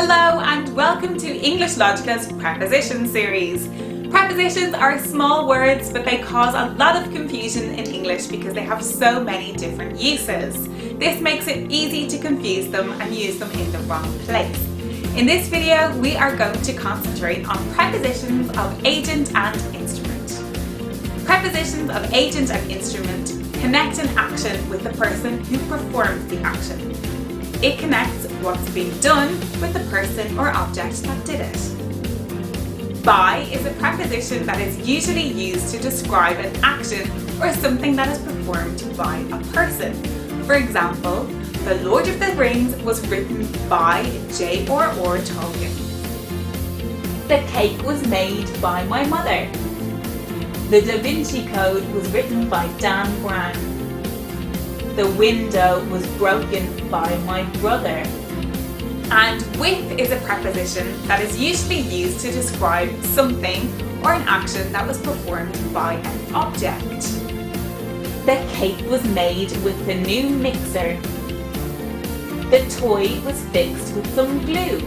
Hello and welcome to EnglishLogica's Prepositions series. Prepositions are small words, but they cause a lot of confusion in English because they have so many different uses. This makes it easy to confuse them and use them in the wrong place. In this video, we are going to concentrate on prepositions of agent and instrument. Prepositions of agent and instrument connect an action with the person who performs the action. It connects what's being done with the person or object that did it. By is a preposition that is usually used to describe an action or something that is performed by a person. For example, The Lord of the Rings was written by J.R.R. Tolkien. The cake was made by my mother. The Da Vinci Code was written by Dan Brown. The window was broken by my brother. And with is a preposition that is usually used to describe something or an action that was performed by an object. The cake was made with the new mixer. The toy was fixed with some glue.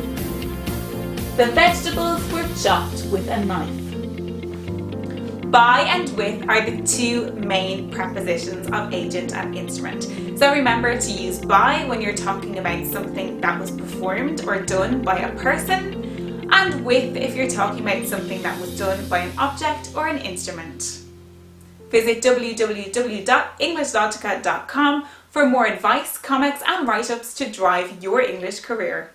The vegetables were chopped with a knife. By and with are the two main prepositions of agent and instrument. So remember to use by when you're talking about something that was performed or done by a person, and with if you're talking about something that was done by an object or an instrument. Visit www.englishlogica.com for more advice, comics and write-ups to drive your English career.